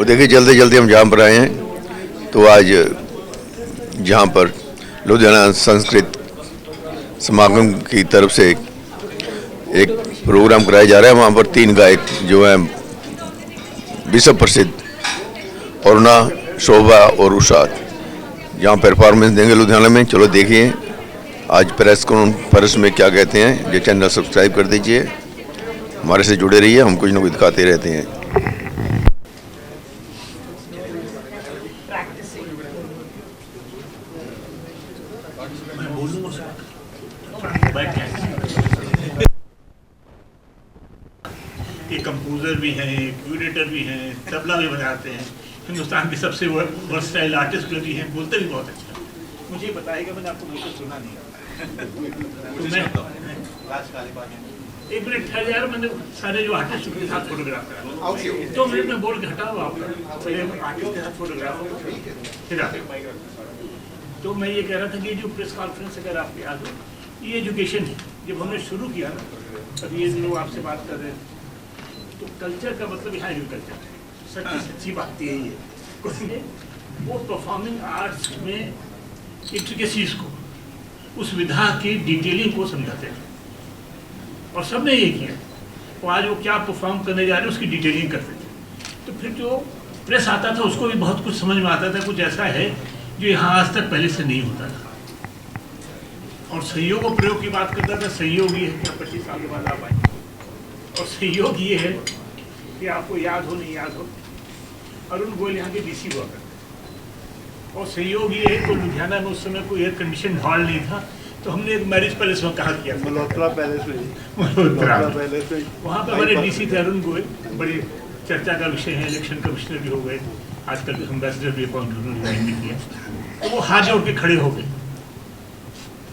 और देखिए जल्दी जल्दी हम जहाँ पर आए हैं, तो आज जहाँ पर लुधियाना संस्कृत समागम की तरफ से एक प्रोग्राम कराया जा रहा है, वहाँ पर 3 गायक जो हैं विश्व प्रसिद्ध अरुणा, शोभा और उषा जहाँ परफॉर्मेंस देंगे लुधियाना में। चलो देखिए आज प्रेस कॉन्फ्रेंस में क्या कहते हैं। ये चैनल सब्सक्राइब कर दीजिए, हमारे से जुड़े रहिए, हम कुछ ना कुछ दिखाते रहते हैं। ये कंपोजर भी हैं, क्यूरेटर भी हैं, तबला भी बजाते हैं, हिंदुस्तान के सबसे वर्सटाइल आर्टिस्ट भी हैं, बोलते भी बहुत अच्छा। मुझे बताएगा, मैंने आपको बिल्कुल सुना नहीं। तो मैं एक मिनट ठहर यार, मैंने सारे जो आर्टिस्ट के साथ फोटोग्राफ करा, 2 मिनट में बोल के हटाओ आपका आर्टिस्ट के साथ फोटोग्राफ फिर आप। तो मैं ये कह रहा था कि जो प्रेस कॉन्फ्रेंस अगर आपको याद हो, ये एजुकेशन है। जब हमने शुरू किया ना, अब ये लोग आपसे बात कर रहे हैं, तो कल्चर का मतलब यहाँ एग्रीकल्चर है। सच्ची बात यही है। वो परफॉर्मिंग आर्ट्स में इंट्रिकेसीज को, उस विधा की डिटेलिंग को समझाते हैं, और सबने ये किया। वो आज वो क्या परफॉर्म करने जा रहे हैं उसकी डिटेलिंग करते थे। तो फिर जो प्रेस आता था उसको भी बहुत कुछ समझ में आता था। कुछ ऐसा है जो यहाँ आज तक पहले से नहीं होता था। और सहयोग और प्रयोग की बात करता था। सहयोग ये है कि 25 साल के बाद आप आए, और सहयोग ये है कि आपको याद हो नहीं याद हो, अरुण गोयल यहाँ के डीसी हुआ करते। और सहयोग ये है कि लुधियाना में उस समय कोई एयर कंडीशन हॉल नहीं था, तो हमने एक मैरिज पैलेस में कहा किया, मल्होत्रा पैलेस में। वहाँ पे हमारे डीसी थे अरुण गोयल, बड़ी चर्चा का विषय है, इलेक्शन कमिश्नर भी हो गए, आजकल एम्बेसडर भी अपॉइंट किया। तो वो हाथ जोड़ के खड़े हो गए,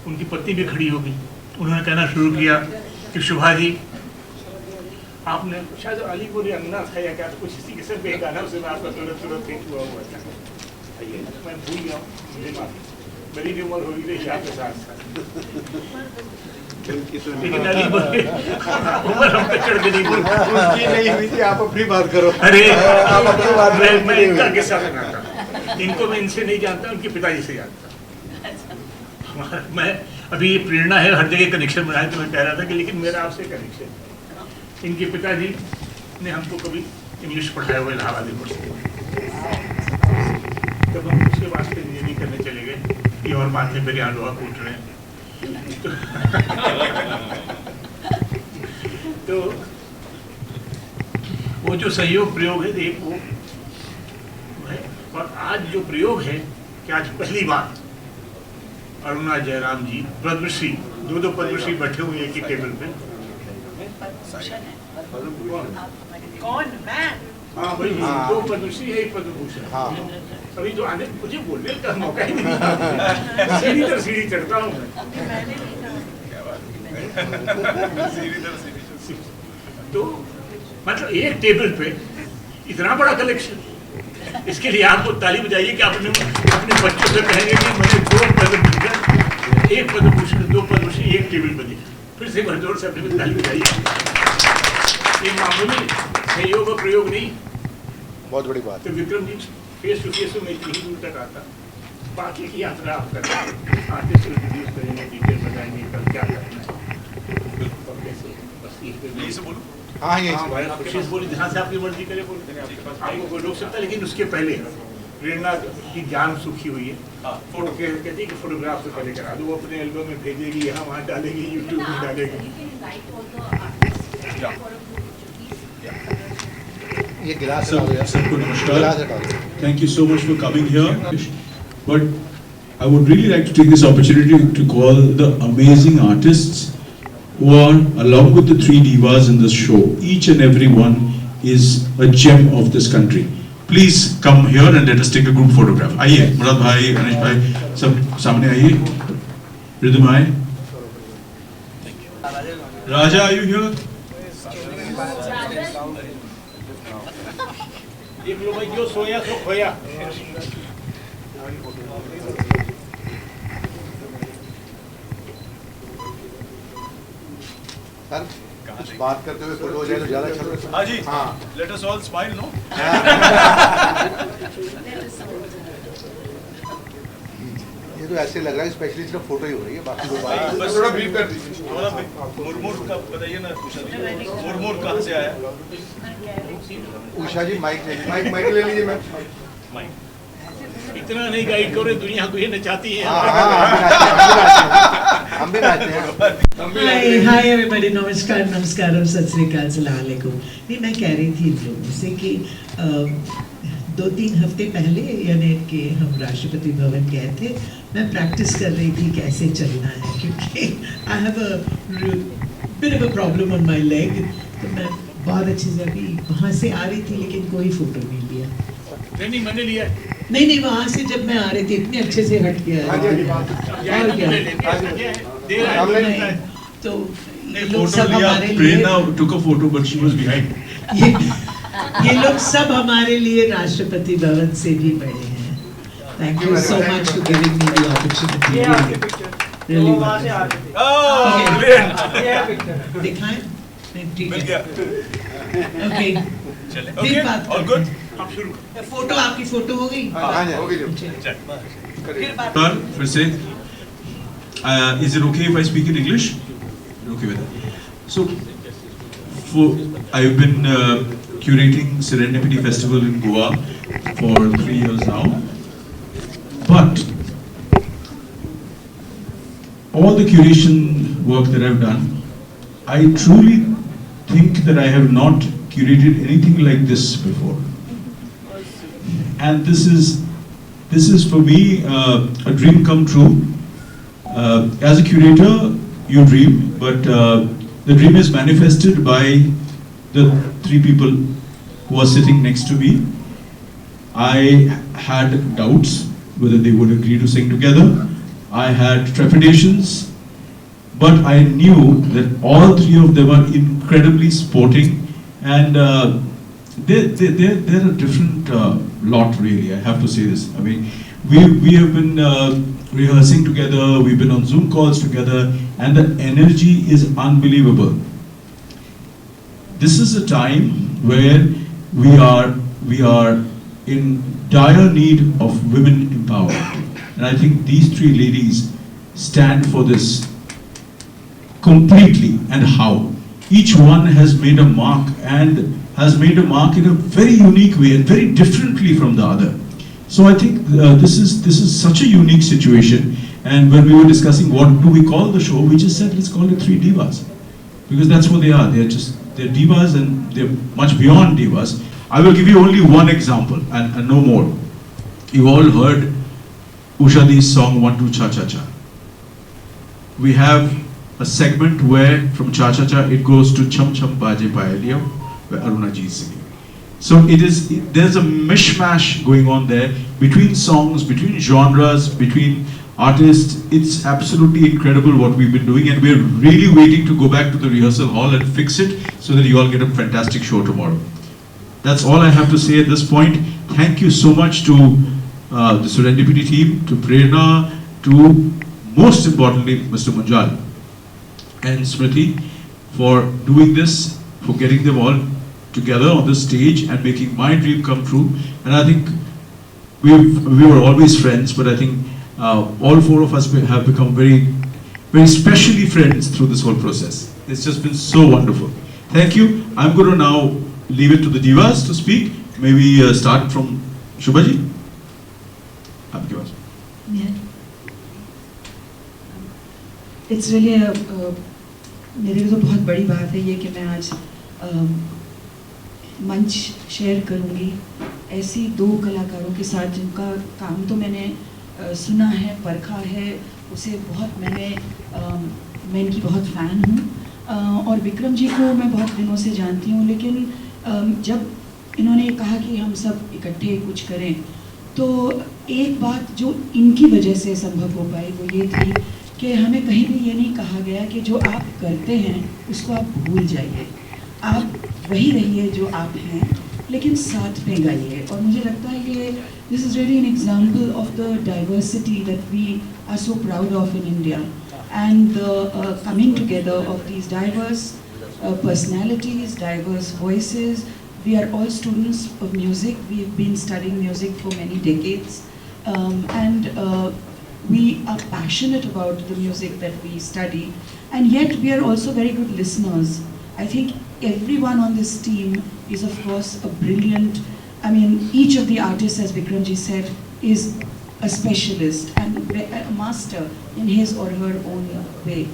उनकी पत्नी भी खड़ी होगी। उन्होंने कहना शुरू किया कि शुभा जी, आपने शायद अलीपुर अंगना था या क्या, तो कुछ इसी किस्म का गाना, उसमें आपका तुरंत हिट हुआ था। मैं भूल गया हूँ, मुझे माफी, मेरी भी उम्र हो गई आपके साथ। लेकिन अलीपुर उम्र हम पे चढ़ के नहीं हुई थी। आप अपनी बात करो। अरे आप अपनी बात, मैं इनका किस्सा सुनाता। इनको मैं इनसे नहीं जानता, उनके पिताजी से जानता। मैं अभी ये प्रेरणा है, हर जगह कनेक्शन बनाया, तो मैं कह रहा था कि लेकिन मेरा आपसे कनेक्शन, इनके पिताजी ने हमको कभी इंग्लिश पढ़ाया हुआ इलाहाबाद यूनिवर्सिटी। जब हम उसके वास्ते इंजीनियरिंग करने चले गए, ये और बात है, मेरे यहाँ लोहा कूट रहे हैं। तो वो जो सहयोग प्रयोग है, एक वो है। और आज जो प्रयोग है कि आज पहली बार अरुणा जयराम जी पद्मश्री, 2 पद्मश्री बैठे हुए एक ही टेबल पे। कौन? मैं? हाँ भाई, 2 पद्मश्री है, 1 पद्म भूषण। अभी तो आने मुझे बोलने का मौका ही नहीं, सीढ़ी दर सीढ़ी चढ़ता हूँ तो मतलब एक टेबल पे इतना बड़ा कलेक्शन, इसके लिए आपको ताली बजाइए कि आपने अपने बच्चों से कहेंगे कि मुझे 2 पद्म भूषण, 1 पद्म भूषण, 2 पद्मश्री एक टेबल पर दिया। फिर से जोर से अपने ताली बजाइए। ये मामूली सहयोग और प्रयोग नहीं, बहुत बड़ी बात। तो Vikram ji face to face में इतनी दूर तक आता, बाकी की यात्रा आप करते हैं, आर्टिस्ट को इंट्रोड्यूस करेंगे, डिटेल बताएंगे कल क्या करना है, बस यही से बोलो। हाँ ये कोशिश बोली, जहाँ से आपकी मर्जी करे बोलते, आपको कोई रोक सकता है। लेकिन उसके पहले प्रेरणा की जान सूखी हुई है, फोटो कहती है कि फोटोग्राफ से पहले करा दो, वो अपने एल्बम में भेजेगी, यहाँ वहाँ डालेगी, यूट्यूब में डालेगी। ये गिलास सबको नमस्कार. Thank you so much for coming here. But I would really like to take this opportunity to call the amazing artists who are along with the 3 divas in this show. Each and every one is a gem of this country. Please come here and let us take a group photograph. आइए, मुराद भाई, अनिश भाई, सब सामने आइए. Rhythm आए. Raja, are you here? देख लो भाई, जो सोया सो खोया। सर कुछ बात करते हुए फोटो हो जाए तो ज्यादा अच्छा लगता है। हाँ जी, हाँ, let us all smile, no? ये तो ऐसे लग रहा है स्पेशली सिर्फ फोटो ही हो रही है, बाकी तो बस थोड़ा ब्रीफ कर दीजिए। मुरमुर का बताइए ना, उषा जी मुरमुर कहाँ से आया? उषा जी माइक ले लीजिए, माइक ले लीजिए मैम। इतना नहीं गाइड करो, दुनिया को ये नचाती है। हम भी नाचते हैं। हाय एवरीबॉडी, नमस्कार नमस्कार, सत श्री अकाल, अस्सलाम वालेकुम। नहीं, मैं कह रही थी इन लोगों से कि 2-3 हफ्ते पहले यानी कि हम राष्ट्रपति भवन गए थे, मैं प्रैक्टिस कर रही थी कैसे चलना है, क्योंकि I have a bit of a problem on my leg. तो मैं बहुत अच्छे से अभी वहाँ से आ रही थी, लेकिन कोई फोटो नहीं लिया। ट्रेनिंग मैंने लिया है। नहीं, वहाँ से जब मैं आ रही थी इतने अच्छे से हट गया। और क्या तो ये लोग सब हमारे लिए, प्रेरणा took a photo but she was behind. ये लोग सब हमारे लिए राष्ट्रपति भवन से भी बड़े हैं। Thank you so much for giving me the opportunity. Really दिखाएं? ठीक है, ओके, फिर बात ऑल गुड। फोटो, आपकी फोटो हो गई? हाँ जी, हो गई। फिर बात Sir, फिर से, is it okay if I speak in English? You're okay with that? So, I've been curating Serendipity Festival in Goa for 3 years now. But all the curation work that I've done, I truly think that I have not curated anything like this before. And this is for me a dream come true. As a curator, you dream, but the dream is manifested by the 3 people who are sitting next to me. I had doubts whether they would agree to sing together. I had trepidations, but I knew that all 3 of them are incredibly sporting, and they're a different lot, really. I have to say this. I mean, we have been rehearsing together, we've been on Zoom calls together, and the energy is unbelievable. This is a time where we are in dire need of women empowerment, and I think these 3 ladies stand for this completely. And how each one has made a mark, and has made a mark in a very unique way and very differently from the other. So I think this is such a unique situation. And when we were discussing what do we call the show, we just said let's call it 3 divas, because that's what they are. They're divas, and they're much beyond divas. I will give you only one example and no more. You all heard Ushadi's song 1 2 Cha Cha Cha. We have a segment where from Cha Cha Cha it goes to Chum Chum Baje Payaliya, where Aruna ji is singing. So there's a mishmash going on there between songs, between genres, between artists. It's absolutely incredible what we've been doing, and we're really waiting to go back to the rehearsal hall and fix it so that you all get a fantastic show tomorrow. That's all I have to say at this point. Thank you so much to the Serendipity team, to Prerna, to most importantly Mr. Munjal and Smriti for doing this, for getting them all together on this stage and making my dream come true. And I think we were always friends, but I think all 4 of us have become very, very specially friends through this whole process. It's just been so wonderful. Thank you. I'm going to now leave it to the divas to speak. Maybe start from Shubhaji. आपके पास. It's really मेरे लिए तो बहुत बड़ी बात है ये कि मैं आज मंच शेयर करूंगी ऐसी 2 कलाकारों के साथ जिनका काम तो मैंने सुना है, परखा है, उसे बहुत मैं इनकी बहुत फ़ैन हूँ। और विक्रम जी को मैं बहुत दिनों से जानती हूँ, लेकिन जब इन्होंने कहा कि हम सब इकट्ठे कुछ करें, तो एक बात जो इनकी वजह से संभव हो पाई वो ये थी कि हमें कहीं भी ये नहीं कहा गया कि जो आप करते हैं उसको आप भूल जाइए, आप वही रहिए जो आप हैं, लेकिन साथ में गाइए। और मुझे लगता है कि this is really an example of the diversity that we are so proud of in India, and the coming together of these diverse personalities, diverse voices, We are all students of music. We've been studying music for many decades. And we are passionate about the music that we study. And yet we are also very good listeners. I think everyone on this team is of course a brilliant, I mean, each of the artists, as Vikramji said, is a specialist and a master in his or her own way.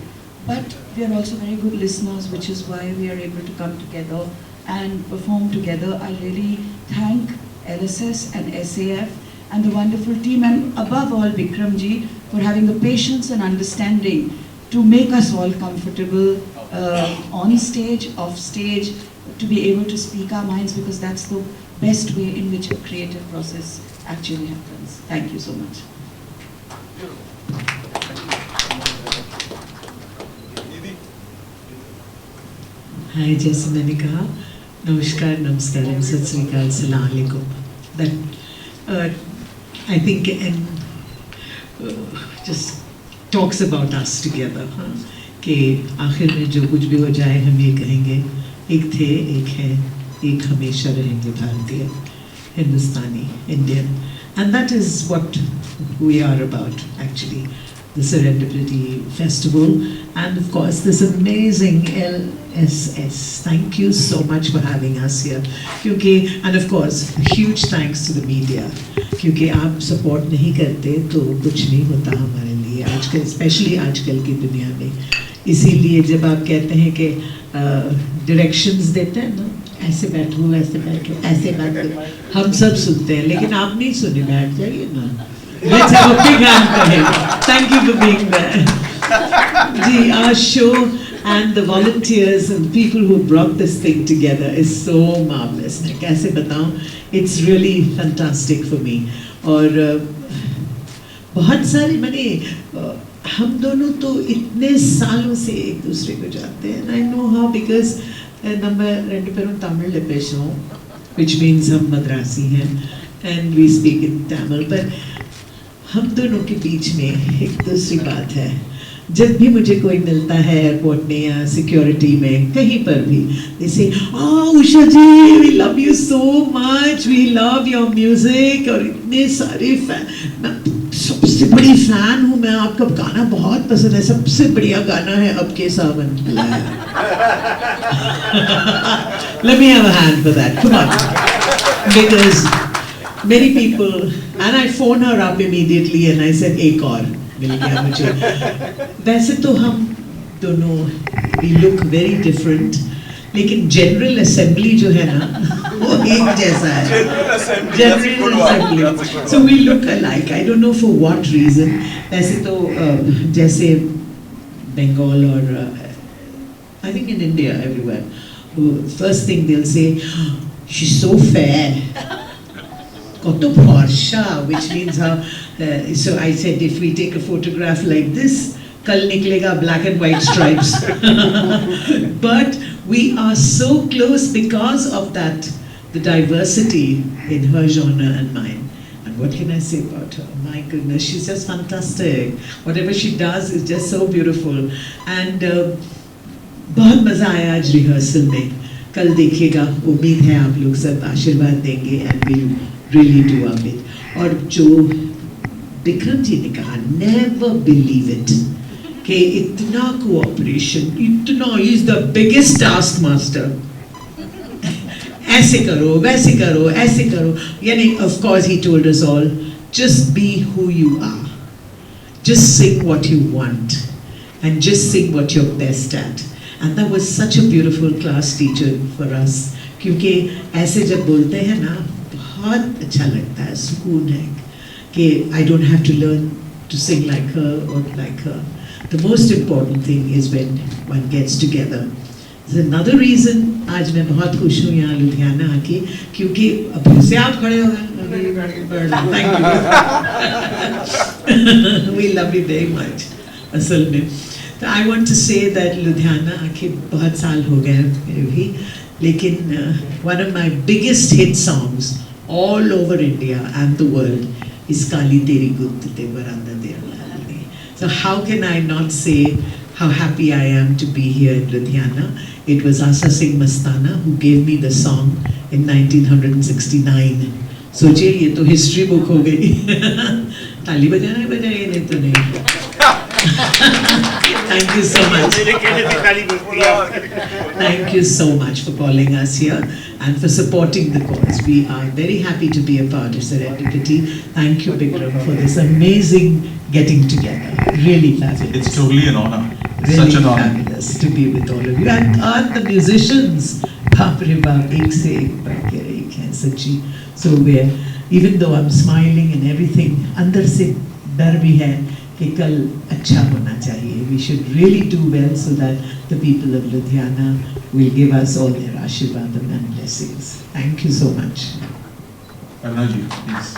But we are also very good listeners, which is why we are able to come together and perform together. I really thank LSS and SAF and the wonderful team, and above all Vikramji, for having the patience and understanding to make us all comfortable on stage, off stage, to be able to speak our minds, because that's the best way in which a creative process actually happens. Thank you so much. Hi, जैसे मैंने कहा, नमस्कार, नमस्कारम, सत श्री अकाल, सलाम अलैकुम. That I think just talks about us together. कि आखिर में जो कुछ भी हो जाए हम ये कहेंगे, एक थे, एक है, एक हमेशा रहेंगे भारतीय, हिंदुस्तानी, Indian, and that is what we are about actually. The Serendipity Festival, and of course this amazing LSS. Thank you so much for having us here. क्योंकि, and of course huge thanks to the media. क्योंकि आप support नहीं करते तो कुछ नहीं होता हमारे लिए आजकल, especially आजकल की दुनिया में. इसीलिए जब आप कहते हैं कि directions देते हैं ना, ऐसे बैठो, ऐसे बैठो, ऐसे बैठो, हम सब सुनते हैं, लेकिन आप नहीं सुने, बैठ जाइए ना. Let's have a big hand for him. Thank you for being there. Gee, our show and the volunteers and people who brought this thing together is so marvelous. मैं कैसे बताऊं? It's really fantastic for me. और बहुत सारे माने हम दोनों तो इतने सालों से एक दूसरे को जानते हैं. I know how because நம்ம ரெண்டு பேரும் தமிழ்ல பேசுவோம், which means हम मद्रासी हैं, and we speak in Tamil. But हम दोनों के बीच में एक दूसरी बात है. जब भी मुझे कोई मिलता है एयरपोर्ट में या सिक्योरिटी में कहीं पर भी, they say, Usha ji, we love you so much, we love your music, और इतने सारे फैन, मैं सबसे बड़ी फैन हूँ, मैं आपका गाना बहुत पसंद है, सबसे बढ़िया गाना है अब के सावन. Let me have a hand for that, come on, because many people, and I phoned her up immediately and I said, एक और मिल गया मुझे. वैसे तो हम दोनों we look very different, लेकिन General Assembly जो है ना, वो एक जैसा है. General Assembly. So we look alike. I don't know for what reason. वैसे तो जैसे Bengal or I think in India everywhere, first thing they'll say, she's so fair. Koto Porsha, which means how. So I said, if we take a photograph like this, kal niklega black and white stripes. But we are so close because of that, the diversity in her genre and mine. And what can I say about her? My goodness, she's just fantastic. Whatever she does is just so beautiful. And बहुत मजा आया आज rehearsal में. कल देखिएगा, उम्मीद है आप लोग सब आशीर्वाद देंगे and we'll really do our bit. और जो विक्रम जी ने कहा, never believe it, कि इतना cooperation, इतना, he is the biggest taskmaster. ऐसे करो, वैसे करो, ऐसे करो. यानी, of course he told us all, just be who you are. Just sing what you want. And just sing what you're best at. And that was such a beautiful class teacher for us. क्योंकि ऐसे जब बोलते हैं ना, बहुत अच्छा लगता है, सुकून है कि I don't have to learn to sing like her or like her. The most important thing is when one gets together. There's another reason आज मैं बहुत खुश हूँ यहाँ लुधियाना आके, क्योंकि अब फिर से आप खड़े हो गए. Thank you. We love you very much. असल में तो I want to say that Ludhiana आके बहुत साल हो गए मेरे भी, लेकिन one of my biggest hit songs all over India and the world is Kali Teri Gutt Te Baranda Dera. So how can I not say how happy I am to be here in Ludhiana. It was Asa Singh Mastana who gave me the song in 1969. सोचिए ये तो history book हो गई. ताली बजाना बजाइए नहीं तो नहीं. Thank you so much. Thank you so much for calling us here and for supporting the cause. We are very happy to be a part of Serendipity. Thank you, Bikram, for this amazing getting together. Really fabulous. It's totally an honor. Really Such an honor. fabulous to be with all of you. And the musicians, baap re baap, ek se ek बढ़ के एक है सच्ची. So we're, even though I'm smiling and everything, अंदर से डर भी है कि कल अच्छा होना चाहिए. We should really do well so that the people of Ludhiana will give us all their ashirvadam and blessings. Thank you so much. Aruna ji, please.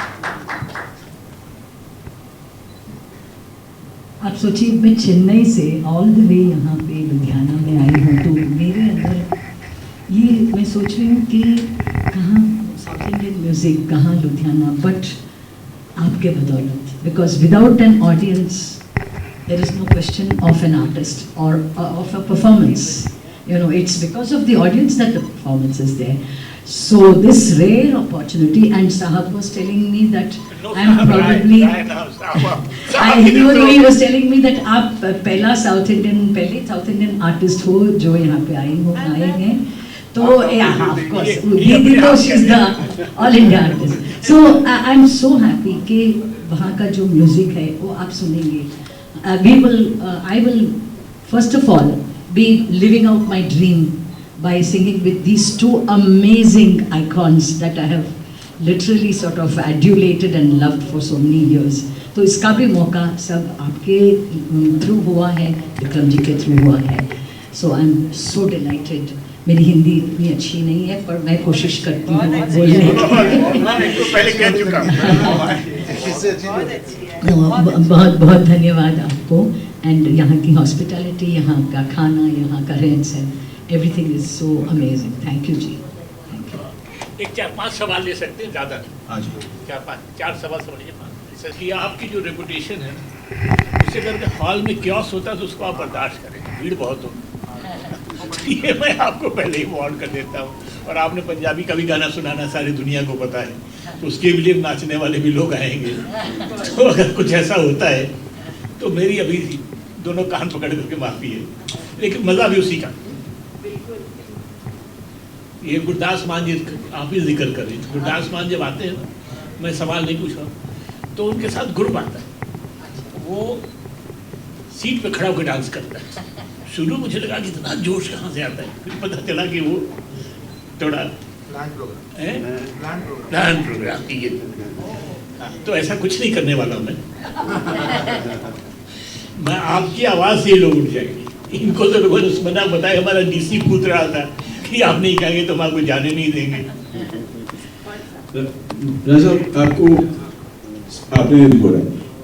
आप सोचिए मैं चेन्नई से ऑल द वे यहाँ पे लुधियाना में आई हूँ, तो मेरे अंदर ये मैं सोच रही हूँ कि कहाँ साउथ इंडियन म्यूज़िक, कहाँ लुधियाना, बट आपके बदौलत, because without an audience there is no question of an artist और of a performance. You know, it's because of the audience that the performance is there. So this rare opportunity, and Sahab was telling me that I'm probably, he was telling me that आप पहले south Indian artist हो जो यहाँ पे आए हैं. तो yeah, of course, he knows she's the all India artist. So I'm so happy कि वहाँ का जो म्यूजिक है वो आप सुनेंगे. I will first of all be living out my dream by singing with these two amazing icons that I have literally sort of adulated and loved for so many years. तो इसका भी मौका सब आपके थ्रू हुआ है, विक्रम जी के through हुआ है. So I'm so delighted. मेरी हिंदी इतनी अच्छी नहीं है पर मैं कोशिश करती हूँ बोलने की. बहुत बहुत धन्यवाद आपको. एंड यहाँ की हॉस्पिटैलिटी, यहाँ का खाना, यहाँ का रहन सहन, everything is so amazing. Thank you जी. एक 4-5 सवाल ले सकते हैं, ज़्यादा नहीं. हाँ जी. 4 सवाल समझिए. कि आपकी जो रेपुटेशन है उससे अगर हॉल में क्योस होता है तो उसको आप बर्दाश्त करें, भीड़ बहुत हो. ये मैं आपको पहले ही वार्न कर देता हूँ. और आपने पंजाबी का भी गाना सुनाना सारी दुनिया को पता है, तो उसके लिए नाचने वाले भी लोग आएंगे. तो अगर कुछ ऐसा होता है तो मेरी अभी दोनों कान पकड़ करके माफी है, लेकिन मज़ा भी उसी का. ये गुरदास मान जी आप ही जिक्र कर रहे हैं. गुरदास मान जब आते हैं ना, मैं सवाल नहीं पूछ रहा हूँ, तो उनके साथ ग्रुप आता है, वो सीट पे खड़ा होकर डांस करता है. शुरू मुझे लगा कि इतना जोश कहाँ से आता है, फिर पता चला कि वो थोड़ा प्लान प्रोग्राम ये. तो ऐसा कुछ नहीं करने वाला हूँ मैं आपकी आवाज़ से लोग उठ जाएंगे. इनको तो लोगों ने बना बताया, हमारा डीसी पूछ रहा था कि आप नहीं कहेंगे तो हम आपको जाने नहीं देंगे. आपको आपने ये भी बोला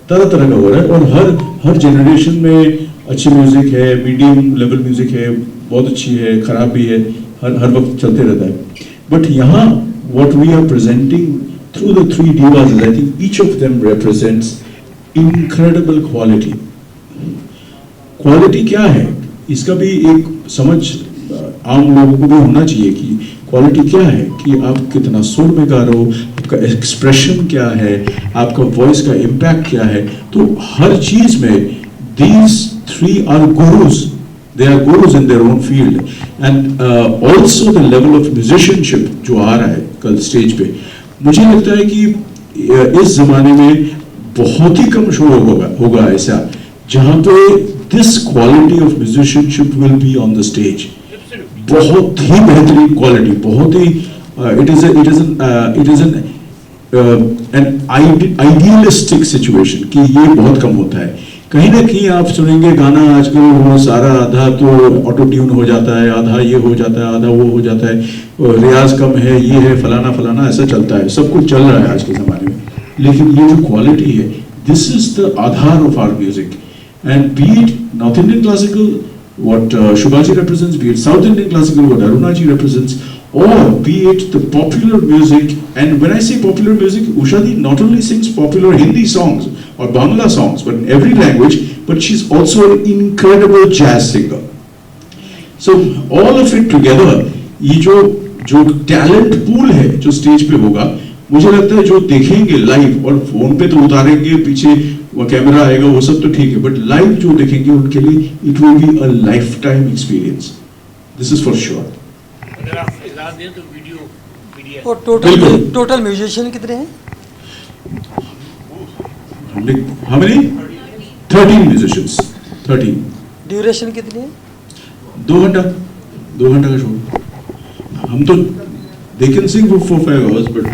तरह तरह का हो रहा है, और हर जनरेशन में अच्छी म्यूजिक है, मीडियम लेवल म्यूजिक है, बहुत अच्छी है, खराब भी है, हर वक्त चलते रहता है. बट यहाँ what we are presenting through the three divas is, I think each of them represents incredible quality. Quality क्या है इसका भी एक समझ आम लोगों को भी होना चाहिए कि क्वालिटी क्या है, कि आप कितना सुर में गा रहे हो, आपका एक्सप्रेशन क्या है, आपका वॉइस का इम्पैक्ट क्या है. तो हर चीज में these three are gurus. They are gurus in their own field. And also the level of musicianship जो आ रहा है कल स्टेज पे, मुझे लगता है कि इस जमाने में बहुत ही कम शो होगा ऐसा जहाँ पे this quality of musicianship will be on the stage. बहुत ही बेहतरीन क्वालिटी, बहुत ही it is an idealistic situation कि ये बहुत कम होता है. कहीं ना कहीं आप सुनेंगे गाना आजकल वो सारा आधा तो ऑटो ट्यून हो जाता है, आधा ये हो जाता है, आधा वो हो जाता है, रियाज कम है, ये है, फलाना फलाना, ऐसा चलता है. सब कुछ चल रहा है आज के ज़माने में, लेकिन ये जो क्वालिटी है, this is the aadhaar of our music. And be it north Indian classical what Shubhaji represents, be it South Indian classical what Arunaji represents, or be it the popular music. And when I say popular music, Ushadi not only sings popular Hindi songs or Bangla songs, but in every language but she's also an incredible jazz singer. So all of it together, ये जो talent pool है जो stage पे होगा, मुझे लगता है जो देखेंगे लाइव, और फोन पे तो उतारेंगे, पीछे वो कैमरा आएगा, वो सब तो ठीक है, बट लाइव जो देखेंगे उनके लिए it will be a life time experience. This is for sure. अगर आप इजाजत दें तो वीडियो और टोटल म्यूजिशियन कितने हैं? How many? 13 musicians. 13. ड्यूरेशन कितनी है? 2 घंटा का शो. हम तो they can sing for 4-5 hours, but